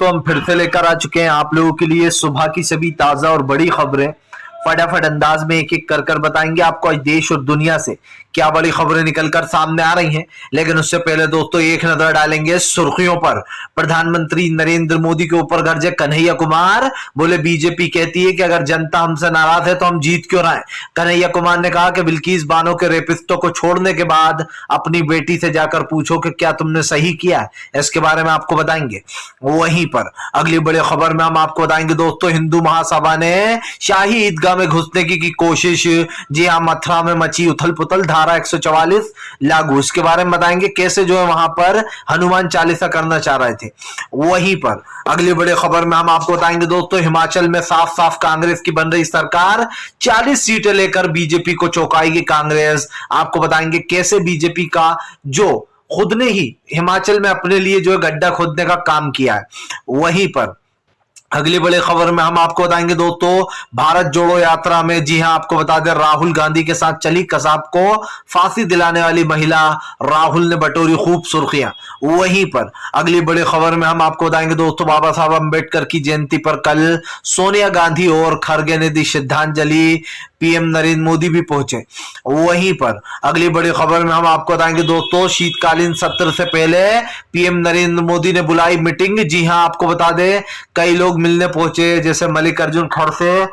दोस्तों हम फिर से लेकर आ चुके हैं आप लोगों के लिए सुबह की सभी ताजा और बड़ी खबरें। फटाफट अंदाज में एक एक कर बताएंगे आपको आज देश और दुनिया से क्या बड़ी खबरें निकलकर सामने आ रही हैं। लेकिन उससे पहले दोस्तों एक नजर डालेंगे सुर्खियों पर। प्रधानमंत्री नरेंद्र मोदी के ऊपर गरजे कन्हैया कुमार, बोले बीजेपी कहती है कि अगर जनता हमसे नाराज है तो हम जीत क्यों रहे। कन्हैया कुमार ने कहा कि बिल्किस बानो के रेपिस्टों को छोड़ने के बाद अपनी बेटी से जाकर पूछो कि क्या तुमने सही किया है। इसके बारे में आपको बताएंगे। वहीं पर अगली बड़ी खबर में हम आपको बताएंगे दोस्तों, हिंदू महासभा ने शाही ईदगाह में घुसने की कोशिश। जी हां, मथुरा में मची उथल पुथल, धारा 144 लागू। इसके बारे में बताएंगे कैसे जो है वहां पर हनुमान चालीसा करना चाह रहे थे। वहीं पर अगली बड़ी खबर में हम आपको बताएंगे दोस्तों, हिमाचल में साफ साफ कांग्रेस की बन रही सरकार, 40 सीटें लेकर बीजेपी को चौंकाएगी कांग्रेस। आपको बताएंगे कैसे बीजेपी का जो खुद ने ही हिमाचल में अपने लिए जो है गड्ढा खोदने का काम किया है। वहीं पर अगली बड़ी खबर में हम आपको बताएंगे दोस्तों, भारत जोड़ो यात्रा में, जी हां आपको बता दें, राहुल गांधी के साथ चली कसाब को फांसी दिलाने वाली महिला, राहुल ने बटोरी खूब सुर्खियां। वहीं पर अगली बड़ी खबर में हम आपको बताएंगे दोस्तों, बाबा साहब अंबेडकर की जयंती पर कल सोनिया गांधी और खरगे ने दी श्रद्धांजलि, पीएम नरेंद्र मोदी भी पहुंचे। वहीं पर अगली बड़ी खबर में हम आपको बताएंगे दोस्तों, शीतकालीन सत्र से पहले पीएम नरेंद्र मोदी ने बुलाई मीटिंग। जी हां आपको बता दें, कई लोग मिलने पहुंचे, जैसे मल्लिकार्जुन खड़से,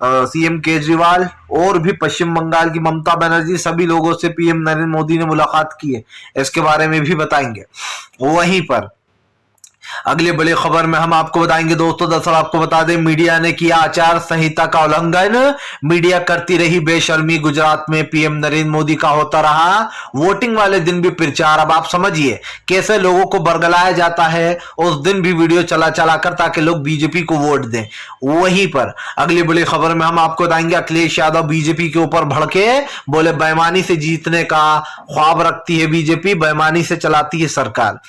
सीएम केजरीवाल और भी पश्चिम बंगाल की ममता बनर्जी, सभी लोगों से पीएम नरेंद्र मोदी ने मुलाकात की है। इसके बारे में भी बताएंगे। वहीं पर अगली बड़ी खबर में हम आपको बताएंगे दोस्तों, दरअसल आपको बता दें, मीडिया ने किया आचार संहिता का उल्लंघन, मीडिया करती रही बेशर्मी, गुजरात में पीएम नरेंद्र मोदी का होता रहा वोटिंग वाले दिन भी प्रचार। अब आप समझिए कैसे लोगों को बरगलाया जाता है उस दिन भी वीडियो चला चला कर, ताकि लोग बीजेपी को वोट दें। वहीं पर अगली बड़ी खबर में हम आपको बताएंगे, अखिलेश यादव बीजेपी के ऊपर भड़के, बोले बेईमानी से जीतने का ख्वाब रखती है बीजेपी, बेईमानी से चलाती है सरकार।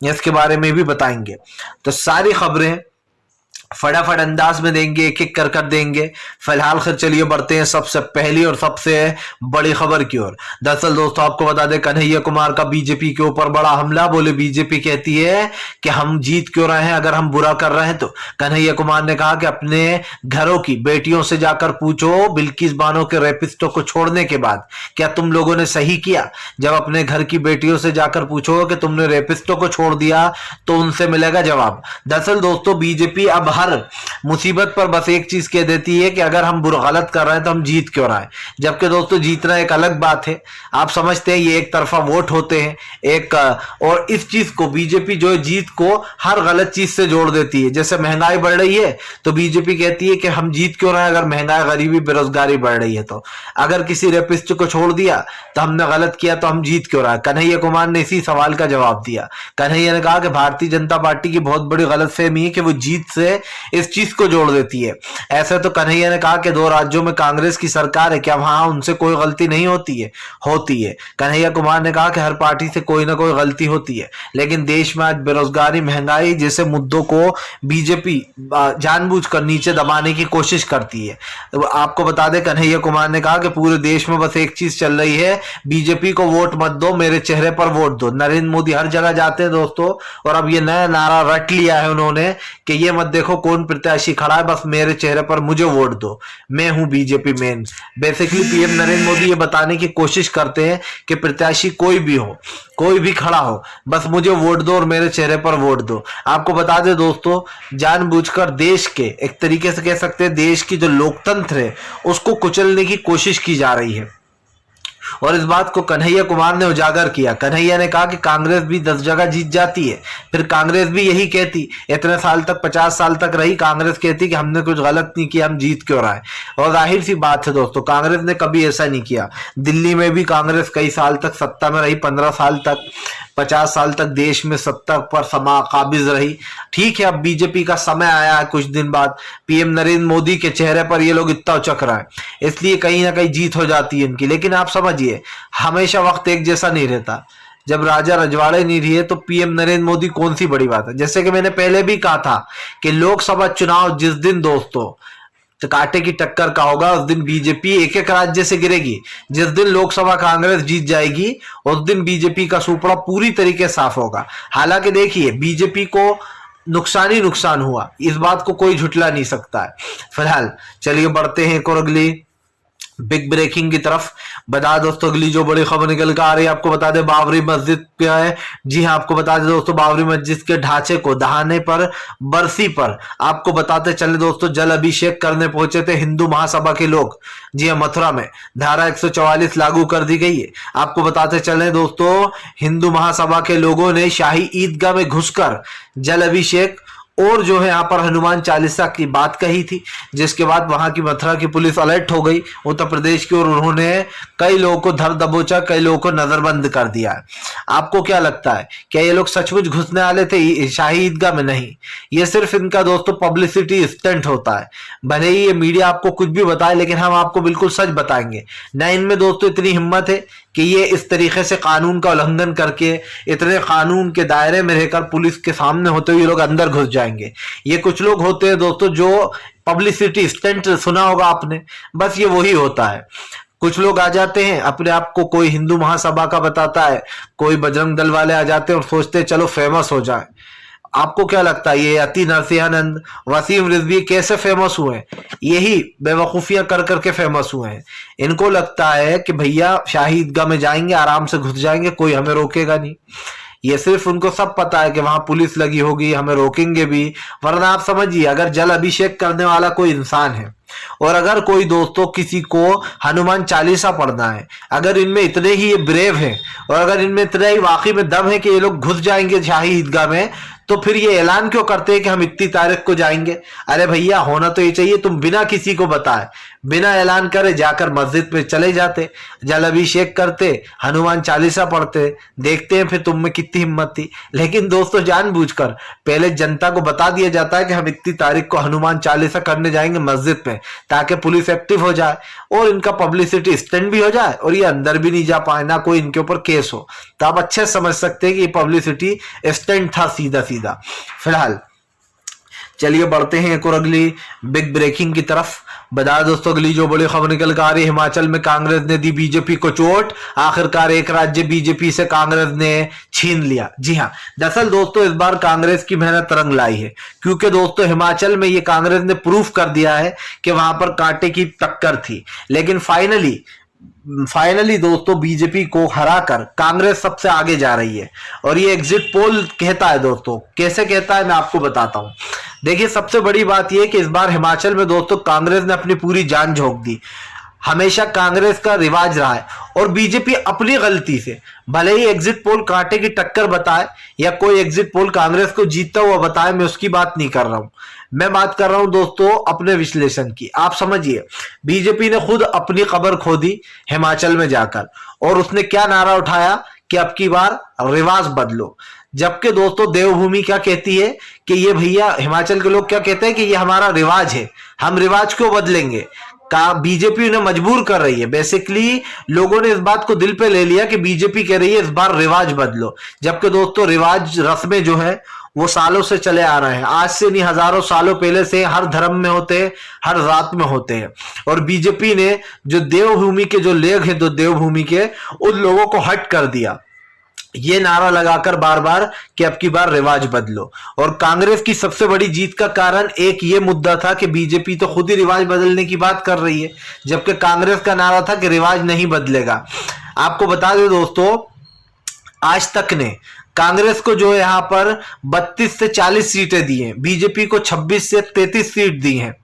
इसके बारे में भी बताएंगे। तो सारी खबरें फटाफट अंदाज में देंगे, एक एक कर देंगे। फिलहाल खैर चलिए बढ़ते हैं सबसे पहली और सबसे बड़ी खबर की ओर। दरअसल दोस्तों आपको बता दें, कन्हैया कुमार का बीजेपी के ऊपर बड़ा हमला, बोले बीजेपी कहती है कि हम जीत क्यों रहे हैं अगर हम बुरा कर रहे हैं तो। कन्हैया कुमार ने कहा कि अपने घरों की बेटियों से जाकर पूछो, बिल्किस बानो के रेपिस्टों को छोड़ने के बाद क्या तुम लोगों ने सही किया। जब अपने घर की बेटियों से जाकर पूछो कि तुमने रेपिस्टों को छोड़ दिया तो उनसे मिलेगा जवाब। दरअसल दोस्तों बीजेपी अब हर मुसीबत पर बस एक चीज कह देती है कि अगर हम बुरा गलत कर रहे हैं तो हम जीत क्यों रहे हैं। जबकि दोस्तों जीतना एक अलग बात है। आप समझते हैं ये एक तरफा वोट होते हैं एक, और इस चीज को बीजेपी जो है जीत को हर गलत चीज से जोड़ देती है। जैसे महंगाई बढ़ रही है तो बीजेपी कहती है कि हम जीत क्यों रहे हैं अगर महंगाई, गरीबी, बेरोजगारी बढ़ रही है तो। अगर किसी रेपिस्ट को छोड़ दिया तो हमने गलत किया तो हम जीत क्यों रहे हैं। कन्हैया कुमार ने इसी सवाल का जवाब दिया। कन्हैया ने कहा कि भारतीय जनता पार्टी की बहुत बड़ी गलतफहमी है कि वो जीत से इस चीज को जोड़ देती है। ऐसे तो कन्हैया ने कहा कि 2 राज्यों में कांग्रेस की सरकार है, क्या वहां उनसे कोई गलती नहीं होती है? होती है। कन्हैया कुमार ने कहा कि हर पार्टी से कोई ना कोई गलती होती है, लेकिन देश में आज बेरोजगारी, महंगाई जैसे मुद्दों को बीजेपी जानबूझकर नीचे दबाने की कोशिश करती है। तो आपको बता दें, कन्हैया कुमार ने कहा कि पूरे देश में बस एक चीज चल रही है, बीजेपी को वोट मत दो, मेरे चेहरे पर वोट दो। नरेंद्र मोदी हर जगह जाते हैं दोस्तों, और अब ये नया नारा रट लिया है उन्होंने कि ये मत देखो कौन प्रत्याशी खड़ा है, बस मेरे चेहरे पर मुझे वोट दो, मैं हूं BJP main. Basically PM Narendra Modi ये बताने की कोशिश करते हैं कि प्रत्याशी कोई भी हो, कोई भी खड़ा हो, बस मुझे वोट दो और मेरे चेहरे पर वोट दो। आपको बता दें दोस्तों, जानबूझकर देश के, एक तरीके से कह सकते हैं देश की जो लोकतंत्र है उसको कुचलने की कोशिश की जा रही है। और इस बात को कन्हैया कुमार ने उजागर किया। कन्हैया ने कहा कि कांग्रेस भी 10 जगह जीत जाती है, फिर कांग्रेस भी यही कहती, इतने साल तक, 50 साल तक रही, कांग्रेस कहती कि हमने कुछ गलत नहीं किया, हम जीत क्यों रहा है। और जाहिर सी बात है दोस्तों, कांग्रेस ने कभी ऐसा नहीं किया। दिल्ली में भी कांग्रेस कई साल तक सत्ता में रही, 15 साल तक, 50 साल तक देश में सत्ता पर काबिज रही। ठीक है, अब बीजेपी का समय आया है, कुछ दिन बाद पीएम नरेंद्र मोदी के चेहरे पर ये लोग इतना उचक रहा है, इसलिए कहीं ना कहीं जीत हो जाती है इनकी। लेकिन आप समझिए, हमेशा वक्त एक जैसा नहीं रहता। जब राजा रजवाड़े नहीं रहे तो पीएम नरेंद्र मोदी कौन सी बड़ी बात है। जैसे कि मैंने पहले भी कहा था कि लोकसभा चुनाव जिस दिन दोस्तों कांटे की टक्कर का होगा, उस दिन बीजेपी एक एक राज्य से गिरेगी। जिस दिन लोकसभा कांग्रेस जीत जाएगी उस दिन बीजेपी का सुपड़ा पूरी तरीके साफ होगा। हालांकि देखिए, बीजेपी को नुकसान ही नुकसान हुआ, इस बात को कोई झुटला नहीं सकता है। फिलहाल चलिए बढ़ते हैं एक और अगली बिग ब्रेकिंग की तरफ। बता दोस्तों अगली जो बड़ी खबर निकल कर आ रही है, आपको बता दें बाबरी मस्जिद क्या है। जी हाँ, आपको बता दें दोस्तों बाबरी मस्जिद के ढांचे को दहाने पर, बरसी पर आपको बताते चले दोस्तों जल अभिषेक करने पहुंचे थे हिंदू महासभा के लोग। जी हाँ, मथुरा में धारा 144 लागू कर दी गई है। आपको बताते चले दोस्तों हिंदू महासभा के लोगों ने शाही ईदगाह में घुसकर जल अभिषेक और जो है यहाँ पर हनुमान चालीसा की बात कही थी, जिसके बाद वहां की मथुरा की पुलिस अलर्ट हो गई उत्तर प्रदेश की, और उन्होंने कई लोगों को धर दबोचा, कई लोगों को नजरबंद कर दिया है। आपको क्या लगता है, क्या ये लोग सचमुच घुसने वाले थे शाही ईदगाह में? नहीं, ये सिर्फ इनका दोस्तों पब्लिसिटी स्टंट होता है। भले ही ये मीडिया आपको कुछ भी बताए, लेकिन हम आपको बिल्कुल सच बताएंगे। न इनमें दोस्तों इतनी हिम्मत है कि ये इस तरीके से कानून का उल्लंघन करके इतने कानून के दायरे में रहकर पुलिस के सामने होते हुए लोग अंदर घुस जाएंगे। ये कुछ लोग होते हैं दोस्तों जो पब्लिसिटी स्टंट सुना होगा आपने, बस ये वही होता है। कुछ लोग आ जाते हैं, अपने आप को कोई हिंदू महासभा का बताता है, कोई बजरंग दल वाले आ जाते हैं और सोचते हैं चलो फेमस हो जाए। आपको क्या लगता है ये अति नरसिंहानंद, वसीम रिजवी कैसे फेमस हुए? यही बेवकूफियां कर करके फेमस हुए हैं। इनको लगता है कि भैया शाही ईदगाह में जाएंगे, आराम से घुस जाएंगे, कोई हमें रोकेगा नहीं। ये सिर्फ उनको सब पता है कि वहां पुलिस लगी होगी, हमें रोकेंगे भी। वरना आप समझिए अगर जल अभिषेक करने वाला कोई इंसान है और अगर कोई दोस्तों किसी को हनुमान चालीसा पढ़ना है, अगर इनमें इतने ही ये ब्रेव हैं और अगर इनमें इतना ही वाकई में दम है कि ये लोग घुस जाएंगे शाही ईदगाह में, तो फिर ये ऐलान क्यों करते हैं कि हम इतनी तारीख को जाएंगे? अरे भैया होना तो ये चाहिए तुम बिना किसी को बताए, बिना ऐलान करे जाकर मस्जिद में चले जाते, जल अभिषेक करते, हनुमान चालीसा पढ़ते, देखते हैं फिर तुम में कितनी हिम्मत थी। लेकिन दोस्तों जानबूझकर पहले जनता को बता दिया जाता है कि हम इतनी तारीख को हनुमान चालीसा करने जाएंगे मस्जिद में, ताकि पुलिस एक्टिव हो जाए और इनका पब्लिसिटी स्टंट भी हो जाए और ये अंदर भी नहीं जा पाए, ना कोई इनके ऊपर केस हो। तो आप अच्छे समझ सकते हैं कि ये पब्लिसिटी स्टंट था सीधा सीधा। फिलहाल चलिए बढ़ते हैं एक और अगली बिग ब्रेकिंग की तरफ। बता दोस्तों अगली जो बड़ी खबर निकल कर आ रही है, हिमाचल में कांग्रेस ने दी बीजेपी को चोट, आखिरकार एक राज्य बीजेपी से कांग्रेस ने छीन लिया। जी हां, दरअसल दोस्तों इस बार कांग्रेस की मेहनत रंग लाई है, क्योंकि दोस्तों हिमाचल में ये कांग्रेस ने प्रूफ कर दिया है कि वहां पर कांटे की टक्कर थी। लेकिन फाइनली दोस्तों बीजेपी को हराकर कांग्रेस सबसे आगे जा रही है। और ये एग्जिट पोल कहता है दोस्तों, कैसे कहता है मैं आपको बताता हूं। देखिए सबसे बड़ी बात यह कि इस बार हिमाचल में दोस्तों कांग्रेस ने अपनी पूरी जान झोंक दी। हमेशा कांग्रेस का रिवाज रहा है और बीजेपी अपनी गलती से, भले ही एग्जिट पोल कांटे की टक्कर बताए या कोई एग्जिट पोल कांग्रेस को जीतता हुआ बताए, मैं उसकी बात नहीं कर रहा हूं। मैं बात कर रहा हूं दोस्तों अपने विश्लेषण की। आप समझिए बीजेपी ने खुद अपनी कब्र खोदी हिमाचल में जाकर, और उसने क्या नारा उठाया कि अब की बार रिवाज बदलो। जबकि दोस्तों देवभूमि क्या कहती है कि ये भैया, हिमाचल के लोग क्या कहते हैं कि ये हमारा रिवाज है, हम रिवाज क्यों बदलेंगे। का बीजेपी उन्हें मजबूर कर रही है। बेसिकली लोगों ने इस बात को दिल पे ले लिया कि बीजेपी कह रही है इस बार रिवाज बदलो, जबकि दोस्तों रिवाज रस्में जो है वो सालों से चले आ रहे हैं, आज से नहीं हजारों सालों पहले से हर धर्म में होते हैं, हर जात में होते हैं। और बीजेपी ने जो देवभूमि के जो लोग हैं, तो देवभूमि के उन लोगों को हट कर दिया, ये नारा लगाकर बार बार कि अब की बार रिवाज बदलो। और कांग्रेस की सबसे बड़ी जीत का कारण एक ये मुद्दा था कि बीजेपी तो खुद ही रिवाज बदलने की बात कर रही है, जबकि कांग्रेस का नारा था कि रिवाज नहीं बदलेगा। आपको बता दें दोस्तों आज तक ने कांग्रेस को जो है यहां पर 32 से 40 सीटें दी हैं, बीजेपी को 26 से 33 सीट दी हैं।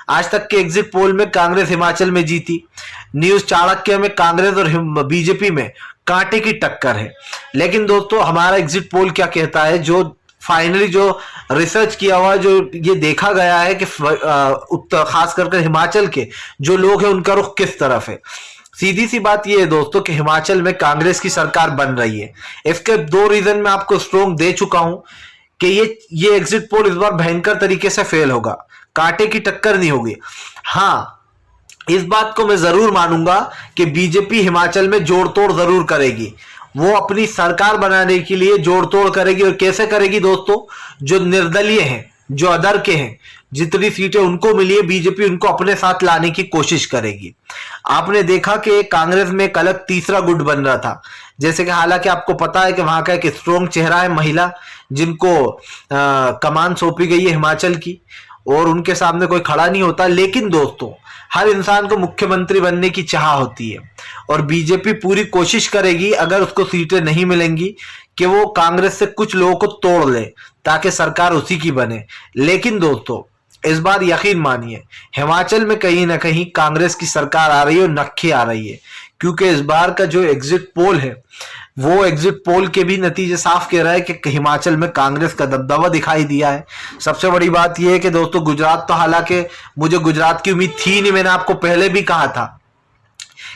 आज तक के एग्जिट पोल में कांग्रेस हिमाचल में जीती। न्यूज चाणक्य में कांग्रेस और बीजेपी में कांटे की टक्कर है। लेकिन दोस्तों हमारा एग्जिट पोल क्या कहता है, जो फाइनली जो रिसर्च किया हुआ, जो ये देखा गया है कि खास करके हिमाचल के जो लोग हैं उनका रुख किस तरफ है। सीधी सी बात यह है दोस्तों कि हिमाचल में कांग्रेस की सरकार बन रही है। इसके दो रीजन मैं आपको स्ट्रोंग दे चुका हूं कि ये एग्जिट पोल इस बार भयंकर तरीके से फेल होगा, कांटे की टक्कर नहीं होगी। हाँ, इस बात को मैं जरूर मानूंगा कि बीजेपी हिमाचल में जोड़ तोड़ जरूर करेगी, वो अपनी सरकार बनाने के लिए जोड़ तोड़ करेगी। और कैसे करेगी दोस्तों, जो निर्दलीय हैं जो अदर के हैं, जितनी सीटें उनको मिली है बीजेपी उनको अपने साथ लाने की कोशिश करेगी। आपने देखा कि कांग्रेस में एक अलग तीसरा गुट बन रहा था, जैसे कि हालांकि आपको पता है कि वहां का एक स्ट्रॉन्ग चेहरा है महिला, जिनको कमान सौंपी गई है हिमाचल की, और उनके सामने कोई खड़ा नहीं होता। लेकिन दोस्तों, हर इंसान को मुख्यमंत्री बनने की चाह होती है और बीजेपी पूरी कोशिश करेगी, अगर उसको सीटें नहीं मिलेंगी, कि वो कांग्रेस से कुछ लोगों को तोड़ ले ताकि सरकार उसी की बने। लेकिन दोस्तों, इस बार यकीन मानिए, हिमाचल में कहीं ना कहीं कांग्रेस की सरकार आ रही है और नक्की आ रही है, क्योंकि इस बार का जो एग्जिट पोल है, वो एग्जिट पोल के भी नतीजे साफ कह रहा है कि हिमाचल में कांग्रेस का दबदबा दिखाई दिया है। सबसे बड़ी बात यह है कि दोस्तों, गुजरात तो हालांकि मुझे गुजरात की उम्मीद थी नहीं, मैंने आपको पहले भी कहा था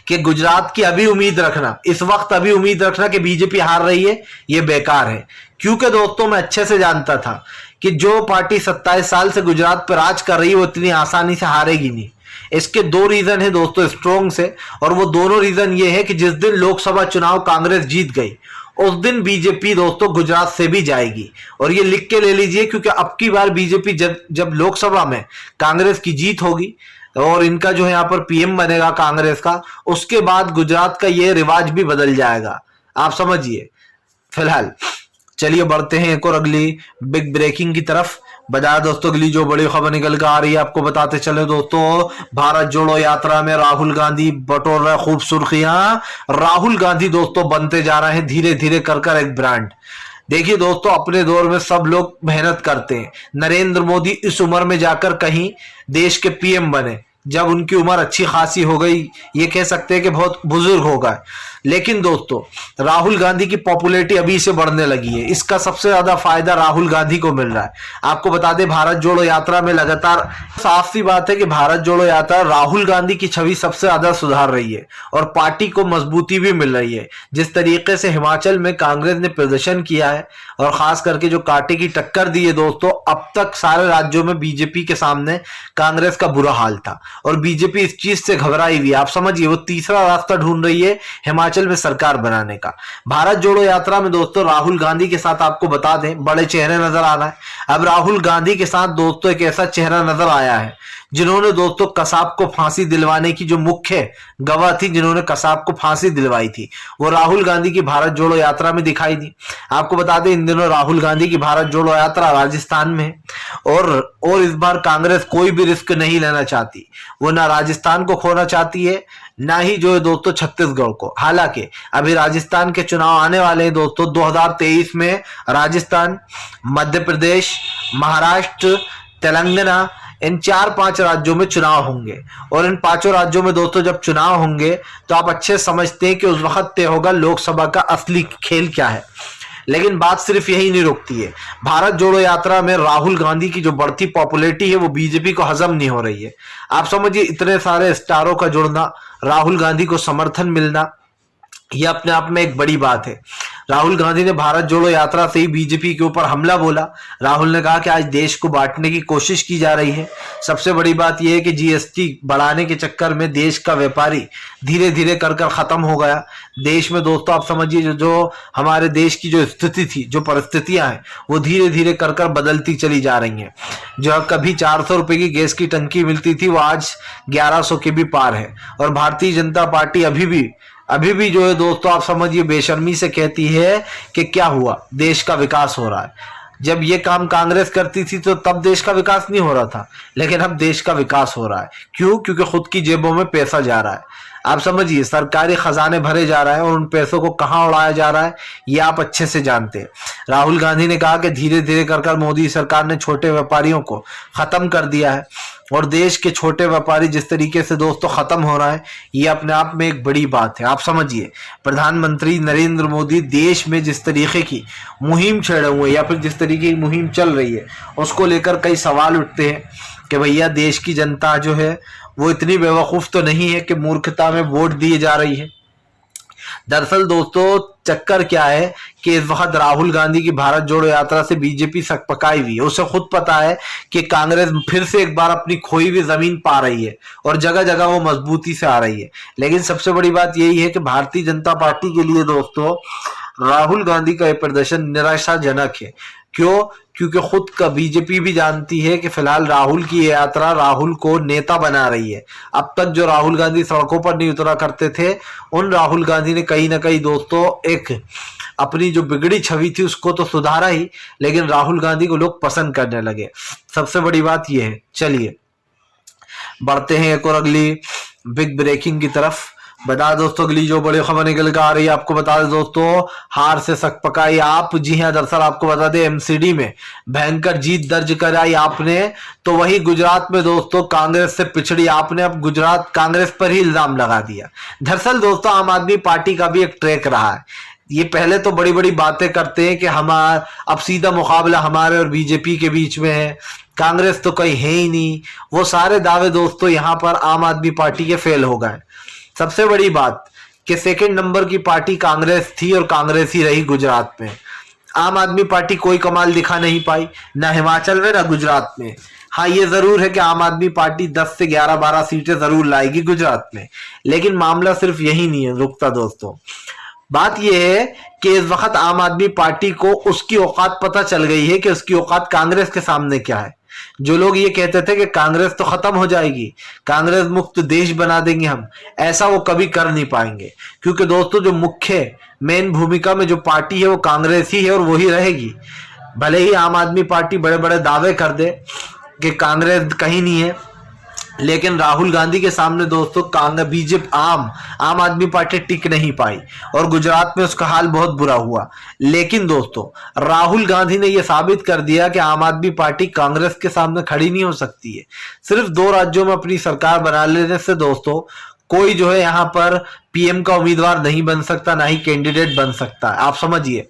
कि गुजरात की अभी उम्मीद रखना, इस वक्त अभी उम्मीद रखना कि बीजेपी हार रही है, ये बेकार है। क्योंकि दोस्तों, मैं अच्छे से जानता था कि जो पार्टी 27 साल से गुजरात पर राज कर रही है वो इतनी आसानी से हारेगी नहीं। इसके दो रीजन है दोस्तों स्ट्रॉन्ग से, और वो दोनों रीजन ये है कि जिस दिन लोकसभा चुनाव कांग्रेस जीत गई, उस दिन बीजेपी दोस्तों गुजरात से भी जाएगी। और ये लिख के ले लीजिए, क्योंकि अब की बार बीजेपी जब लोकसभा में कांग्रेस की जीत होगी और इनका जो है यहाँ पर पीएम बनेगा कांग्रेस का, उसके बाद गुजरात का ये रिवाज भी बदल जाएगा, आप समझिए। फिलहाल चलिए बढ़ते हैं एक और अगली बिग ब्रेकिंग की तरफ। बता दोस्तों, अगली जो बड़ी खबर निकल कर आ रही है आपको बताते चले दोस्तों, भारत जोड़ो यात्रा में राहुल गांधी बटोर रहे खूब सुर्खियां। राहुल गांधी दोस्तों बनते जा रहे हैं धीरे धीरे कर एक ब्रांड। देखिए दोस्तों, अपने दौर में सब लोग मेहनत करते हैं। नरेंद्र मोदी इस उम्र में जाकर कहीं देश के पीएम बने, जब उनकी उम्र अच्छी खासी हो गई, ये कह सकते हैं कि बहुत बुजुर्ग हो गए। लेकिन दोस्तों, राहुल गांधी की पॉपुलैरिटी अभी से बढ़ने लगी है। इसका सबसे ज्यादा फायदा राहुल गांधी को मिल रहा है। आपको बता दें, भारत जोड़ो यात्रा में लगातार साफ सी बात है कि भारत जोड़ो यात्रा राहुल गांधी की छवि सबसे ज्यादा सुधार रही है और पार्टी को मजबूती भी मिल रही है। जिस तरीके से हिमाचल में कांग्रेस ने प्रदर्शन किया है और खास करके जो कांटे की टक्कर दी है दोस्तों, अब तक सारे राज्यों में बीजेपी के सामने कांग्रेस का बुरा हाल था और बीजेपी इस चीज से घबराई हुई है। आप समझिए, वो तीसरा रास्ता ढूंढ रही है हिमाचल में सरकार बनाने का। भारत जोड़ो यात्रा में दोस्तों राहुल गांधी के साथ आपको बता दें बड़े चेहरे नजर आ रहा है। अब राहुल गांधी के साथ दोस्तों एक ऐसा चेहरा नजर आया है जिन्होंने दोस्तों कसाब को फांसी दिलवाने की जो मुख्य गवाह थी, जिन्होंने कसाब को फांसी दिलवाई थी, वो राहुल गांधी की भारत जोड़ो यात्रा में दिखाई दी। आपको बता दें, इन दिनों राहुल गांधी की भारत जोड़ो यात्रा राजस्थान में है और इस बार कांग्रेस कोई भी रिस्क नहीं लेना चाहती। वो ना राजस्थान को खोना चाहती है, ना ही जो है दोस्तों छत्तीसगढ़ को। हालांकि अभी राजस्थान के चुनाव आने वाले हैं दोस्तों 2023 में। राजस्थान, मध्य प्रदेश, महाराष्ट्र, तेलंगाना, इन 4-5 राज्यों में चुनाव होंगे और इन 5 राज्यों में दोस्तों जब चुनाव होंगे तो आप अच्छे समझते हैं कि उस वक्त तय होगा लोकसभा का असली खेल क्या है। लेकिन बात सिर्फ यही नहीं रुकती है। भारत जोड़ो यात्रा में राहुल गांधी की जो बढ़ती पॉपुलैरिटी है वो बीजेपी को हजम नहीं हो रही है। आप समझिए, इतने सारे स्टारों का जुड़ना, राहुल गांधी को समर्थन मिलना, यह अपने आप में एक बड़ी बात है। राहुल गांधी ने भारत जोड़ो यात्रा से ही बीजेपी के ऊपर हमला बोला। राहुल ने कहा कि आज देश को बांटने की कोशिश की जा रही है। सबसे बड़ी बात यह है कि जीएसटी बढ़ाने के चक्कर में देश का व्यापारी धीरे धीरे कर खत्म हो गया। देश में दोस्तों आप समझिए, जो हमारे देश की जो स्थिति थी, जो परिस्थितियां हैं, वो धीरे धीरे कर बदलती चली जा रही हैं। जो कभी 400 रुपए की गैस की टंकी मिलती थी, वो आज 1100 के भी पार है। और भारतीय जनता पार्टी अभी भी जो है दोस्तों आप समझिए बेशर्मी से कहती है कि क्या हुआ, देश का विकास हो रहा है। जब ये काम कांग्रेस करती थी तो तब देश का विकास नहीं हो रहा था, लेकिन अब देश का विकास हो रहा है। क्यों? क्योंकि खुद की जेबों में पैसा जा रहा है। आप समझिए, सरकारी खजाने भरे जा रहा है और उन पैसों को कहां उड़ाया जा रहा है ये आप अच्छे से जानते हैं। राहुल गांधी ने कहा कि धीरे धीरे कर मोदी सरकार ने छोटे व्यापारियों को खत्म कर दिया है और देश के छोटे व्यापारी जिस तरीके से दोस्तों खत्म हो रहा है, ये अपने आप में एक बड़ी बात है। आप समझिए, प्रधानमंत्री नरेंद्र मोदी देश में जिस तरीके की मुहिम छेड़े हुए या फिर जिस तरीके की मुहिम चल रही है, उसको लेकर कई सवाल उठते हैं कि भैया देश की जनता जो है वो इतनी बेवकूफ तो नहीं है कि मूर्खता में वोट दिए जा रही है। दरअसल दोस्तों चक्कर क्या है कि इस वक्त राहुल गांधी की भारत जोड़ो यात्रा से बीजेपी सकपकाई हुई है। उसे खुद पता है कि कांग्रेस फिर से एक बार अपनी खोई हुई जमीन पा रही है और जगह जगह वो मजबूती से आ रही है। लेकिन सबसे बड़ी बात यही है कि भारतीय जनता पार्टी के लिए दोस्तों राहुल गांधी का यह प्रदर्शन निराशाजनक है। क्यों? क्योंकि खुद का बीजेपी भी जानती है कि फिलहाल राहुल की यात्रा राहुल को नेता बना रही है। अब तक जो राहुल गांधी सड़कों पर नहीं उतरा करते थे, उन राहुल गांधी ने कहीं ना कहीं दोस्तों एक अपनी जो बिगड़ी छवि थी उसको तो सुधारा ही, लेकिन राहुल गांधी को लोग पसंद करने लगे। सबसे बड़ी बात यह है। चलिए बढ़ते हैं एक और अगली बिग ब्रेकिंग की तरफ। बता दोस्तों अगली जो बड़ी खबर निकल कर आ रही है, आपको बता दें दोस्तों, हार से सक पकाई आप। जी हां, दरअसल आपको बता दें एमसीडी में भयंकर जीत दर्ज कराई आपने, तो वही गुजरात में दोस्तों कांग्रेस से पिछड़ी आपने अब गुजरात कांग्रेस पर ही इल्जाम लगा दिया। दरअसल दोस्तों आम आदमी पार्टी का भी एक ट्रैक रहा है। ये पहले तो बड़ी बड़ी बातें करते हैं कि अब सीधा मुकाबला हमारे और बीजेपी के बीच में है, कांग्रेस तो कहीं है ही नहीं। वो सारे दावे दोस्तों यहां पर आम आदमी पार्टी के फेल हो गए। सबसे बड़ी बात कि सेकंड नंबर की पार्टी कांग्रेस थी और कांग्रेस ही रही गुजरात में। आम आदमी पार्टी कोई कमाल दिखा नहीं पाई, ना हिमाचल में ना गुजरात में। हाँ ये जरूर है कि आम आदमी पार्टी 10 से 11-12 सीटें जरूर लाएगी गुजरात में, लेकिन मामला सिर्फ यही नहीं है रुकता दोस्तों। बात यह है कि इस वक्त आम आदमी पार्टी को उसकी औकात पता चल गई है कि उसकी औकात कांग्रेस के सामने क्या है। जो लोग ये कहते थे कि कांग्रेस तो खत्म हो जाएगी, कांग्रेस मुक्त देश बना देंगे हम, ऐसा वो कभी कर नहीं पाएंगे, क्योंकि दोस्तों जो मुख्य मेन भूमिका में जो पार्टी है वो कांग्रेस ही है और वही रहेगी। भले ही आम आदमी पार्टी बड़े बड़े दावे कर दे कि कांग्रेस कहीं नहीं है, लेकिन राहुल गांधी के सामने दोस्तों कांग्रेस बीजेपी आम आदमी पार्टी टिक नहीं पाई और गुजरात में उसका हाल बहुत बुरा हुआ। लेकिन दोस्तों राहुल गांधी ने यह साबित कर दिया कि आम आदमी पार्टी कांग्रेस के सामने खड़ी नहीं हो सकती है। सिर्फ 2 राज्यों में अपनी सरकार बना लेने से दोस्तों कोई जो है यहाँ पर पीएम का उम्मीदवार नहीं बन सकता, ना ही कैंडिडेट बन सकता। आप समझिए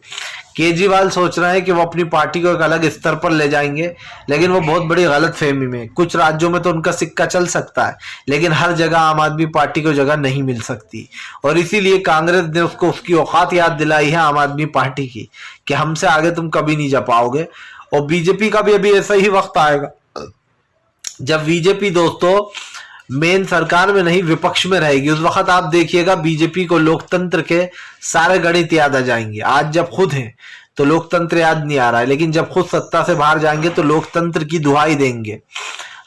केजरीवाल सोच रहे हैं कि वो अपनी पार्टी को एक अलग स्तर पर ले जाएंगे, लेकिन वो बहुत बड़ी गलत फहमी में। कुछ राज्यों में तो उनका सिक्का चल सकता है, लेकिन हर जगह आम आदमी पार्टी को जगह नहीं मिल सकती, और इसीलिए कांग्रेस ने उसको उसकी औकात याद दिलाई है आम आदमी पार्टी की कि हमसे आगे तुम कभी नहीं जा पाओगे। और बीजेपी का भी अभी ऐसा ही वक्त आएगा जब बीजेपी दोस्तों मेन सरकार में नहीं विपक्ष में रहेगी। उस वक्त आप देखिएगा बीजेपी को लोकतंत्र के सारे गणित याद आ जाएंगे। आज जब खुद हैं तो लोकतंत्र याद नहीं आ रहा है, लेकिन जब खुद सत्ता से बाहर जाएंगे तो लोकतंत्र की दुहाई देंगे,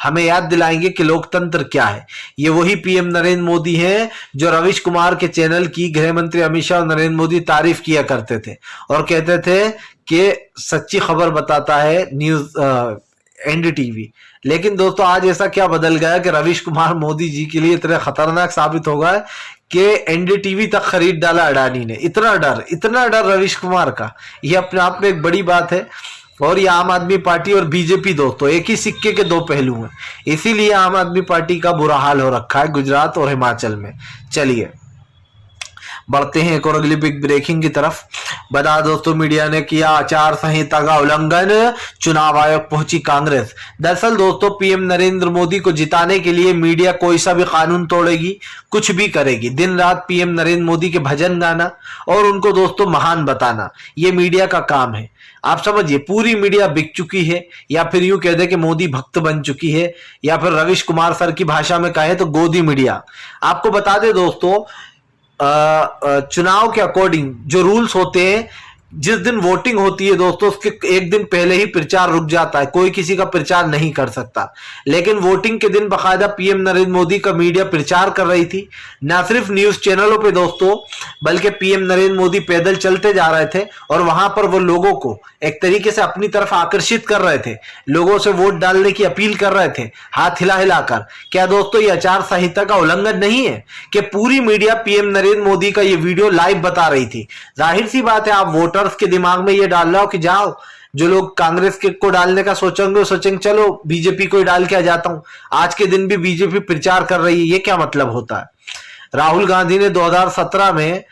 हमें याद दिलाएंगे कि लोकतंत्र क्या है। ये वही पीएम नरेंद्र मोदी हैं जो रविश कुमार के चैनल की गृह मंत्री अमित शाह और नरेंद्र मोदी तारीफ किया करते थे और कहते थे कि सच्ची खबर बताता है न्यूज एनडीटीवी। लेकिन दोस्तों आज ऐसा क्या बदल गया कि रविश कुमार मोदी जी के लिए इतना खतरनाक साबित हो गया कि एनडीटीवी तक खरीद डाला अडानी ने। इतना डर रविश कुमार का, ये अपने आप में एक बड़ी बात है। और ये आम आदमी पार्टी और बीजेपी दोस्तों एक ही सिक्के के 2 पहलू हैं, इसीलिए आम आदमी पार्टी का बुरा हाल हो रखा है गुजरात और हिमाचल में। चलिए बढ़ते हैं एक और अगली बिग ब्रेकिंग की तरफ। बता दोस्तों मीडिया ने किया आचार संहिता का उल्लंघन, चुनाव आयोग पहुंची कांग्रेस। दरअसल दोस्तों पीएम नरेंद्र मोदी को जिताने के लिए मीडिया कोई सा भी कानून तोड़ेगी, कुछ भी करेगी। दिन रात पीएम नरेंद्र मोदी के भजन गाना और उनको दोस्तों महान बताना, ये मीडिया का काम है। आप समझिए पूरी मीडिया बिक चुकी है, या फिर यूं कह दे कि मोदी भक्त बन चुकी है, या फिर रविश कुमार सर की भाषा में कहे तो गोदी मीडिया। आपको बता दे दोस्तों चुनाव के अकॉर्डिंग जो रूल्स होते हैं, जिस दिन वोटिंग होती है दोस्तों उसके एक दिन पहले ही प्रचार रुक जाता है, कोई किसी का प्रचार नहीं कर सकता। लेकिन वोटिंग के दिन बाकायदा पीएम नरेंद्र मोदी का मीडिया प्रचार कर रही थी, ना सिर्फ न्यूज चैनलों पे दोस्तों, बल्कि पीएम नरेंद्र मोदी पैदल चलते जा रहे थे और वहां पर वो लोगों को एक तरीके से अपनी तरफ आकर्षित कर रहे थे, लोगों से वोट डालने की अपील कर रहे थे हाथ हिला हिलाकर। क्या दोस्तों ये आचार संहिता का उल्लंघन नहीं है कि पूरी मीडिया पीएम नरेंद्र मोदी का ये वीडियो लाइव बता रही थी? जाहिर सी बात है आप वोटर्स के दिमाग में ये डाल रहा हो कि जाओ, जो लोग कांग्रेस के को डालने का सोचेंगे सोचेंगे चलो बीजेपी को ही डाल के आ जाता हूं। आज के दिन भी बीजेपी प्रचार कर रही है, ये क्या मतलब होता है? राहुल गांधी ने 2017 में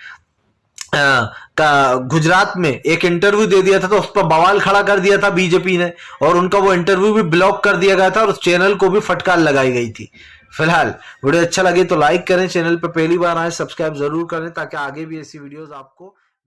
गुजरात में एक इंटरव्यू दे दिया था, तो उस पर बवाल खड़ा कर दिया था बीजेपी ने, और उनका वो इंटरव्यू भी ब्लॉक कर दिया गया था और उस चैनल को भी फटकार लगाई गई थी। फिलहाल वीडियो अच्छा लगे तो लाइक करें, चैनल पर पहली बार आए सब्सक्राइब जरूर करें ताकि आगे भी ऐसी वीडियोस आपको